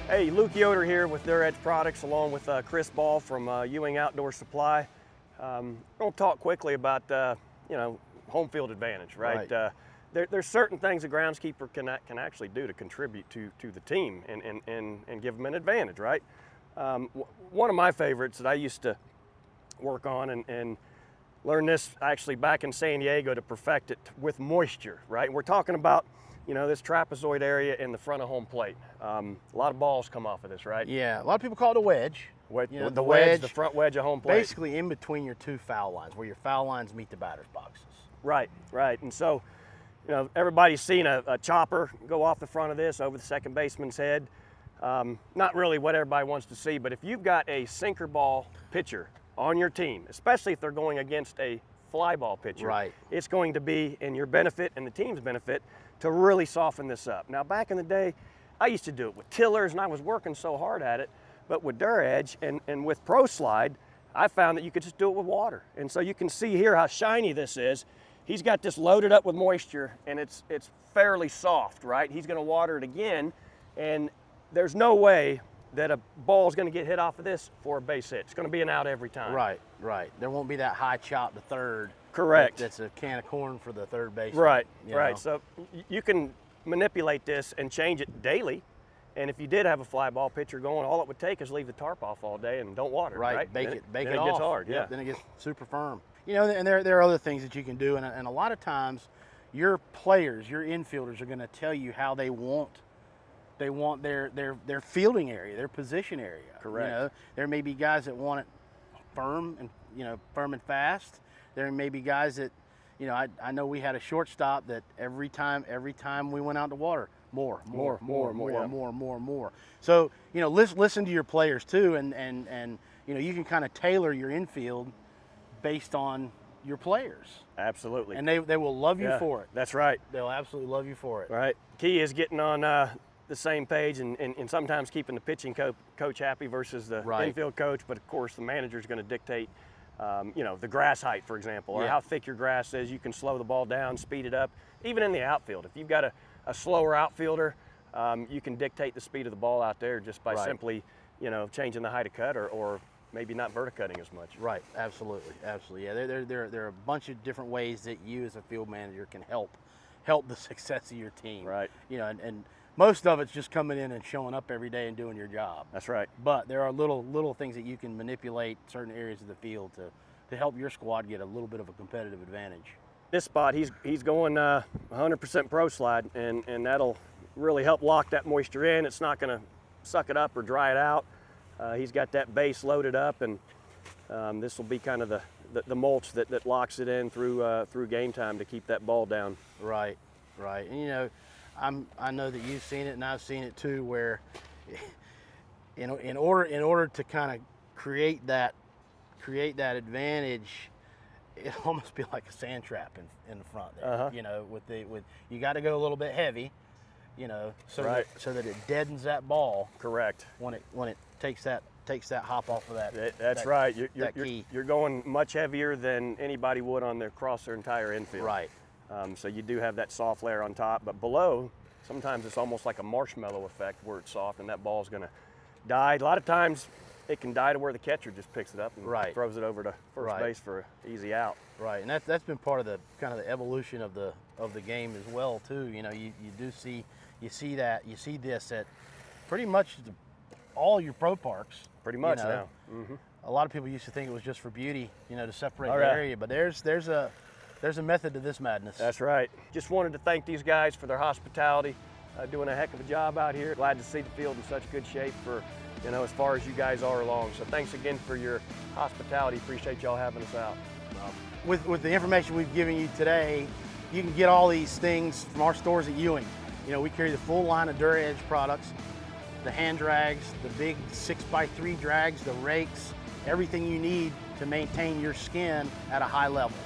Hey, Luke Yoder here with Their Edge Products, along with Chris Ball from Ewing Outdoor Supply. I'm going to talk quickly about home field advantage, right? There's certain things a groundskeeper can actually do to contribute to the team and give them an advantage, right? One of my favorites that I used to work on and learn this actually back in San Diego to perfect it with moisture, right? We're talking about this trapezoid area in the front of home plate. A lot of balls come off of this, right? Yeah, a lot of people call it a wedge. The wedge, the front wedge of home plate. Basically in between your two foul lines, where your foul lines meet the batter's boxes. Right. And so, everybody's seen a chopper go off the front of this over the second baseman's head. Not really what everybody wants to see, but if you've got a sinker ball pitcher on your team, especially if they're going against a fly ball pitcher, it's going to be in your benefit and the team's benefit to really soften this up. Now, back in the day, I used to do it with tillers, and I was working so hard at it, but with Their Edge and with Pro Slide, I found that you could just do it with water. And so you can see here how shiny this is. He's got this loaded up with moisture, and it's fairly soft, right? He's gonna water it again, and there's no way that a ball is gonna get hit off of this for a base hit. It's gonna be an out every time. Right. There won't be that high chop to third. Correct. That's a can of corn for the third baseman. Right. So you can manipulate this and change it daily. And if you did have a fly ball pitcher going, all it would take is leave the tarp off all day and don't water. Right. Bake it then off. It gets hard. Yep, then it gets super firm. And there are other things that you can do, and a lot of times your players, your infielders, are going to tell you how they want their fielding area, their position area. Correct. There may be guys that want it firm and fast. There may be guys that, I know we had a shortstop that every time we went out to water, more. So, listen to your players too, and you can kind of tailor your infield based on your players. Absolutely. And they will love you for it. That's right. They'll absolutely love you for it. Right. Key is getting on the same page and sometimes keeping the pitching coach happy versus the infield coach, but of course the manager is going to dictate the grass height, for example, or how thick your grass is. You can slow the ball down, speed it up. Even in the outfield, if you've got a slower outfielder, you can dictate the speed of the ball out there just by simply, changing the height of cut or maybe not verticutting as much. Right, absolutely. Yeah, there are a bunch of different ways that you as a field manager can help the success of your team. Right. And most of it's just coming in and showing up every day and doing your job. That's right. But there are little things that you can manipulate certain areas of the field to help your squad get a little bit of a competitive advantage. This spot, he's going 100% Pro Slide, and that'll really help lock that moisture in. It's not going to suck it up or dry it out. He's got that base loaded up, and this will be kind of the mulch that locks it in through game time to keep that ball down. Right. And I know that you've seen it, and I've seen it too, where in order to kind of create that advantage, it almost be like a sand trap in the front there. You got to go a little bit heavy, so that it deadens that ball. Correct. When it takes that hop off of that. That's right. You're going much heavier than anybody would across their entire infield. Right. So you do have that soft layer on top, but below, sometimes it's almost like a marshmallow effect where it's soft and that ball's going to die. A lot of times it can die to where the catcher just picks it up and throws it over to first base for an easy out. Right, and that's been part of the kind of the evolution of the game as well too. You see this at pretty much all your pro parks. Pretty much now. A lot of people used to think it was just for beauty, to separate the area, but there's a method to this madness. That's right. Just wanted to thank these guys for their hospitality, doing a heck of a job out here. Glad to see the field in such good shape for, as far as you guys are along. So thanks again for your hospitality. Appreciate y'all having us out. With the information we've given you today, you can get all these things from our stores at Ewing. We carry the full line of Their Edge products, the hand drags, the big 6x3 drags, the rakes, everything you need to maintain your skin at a high level.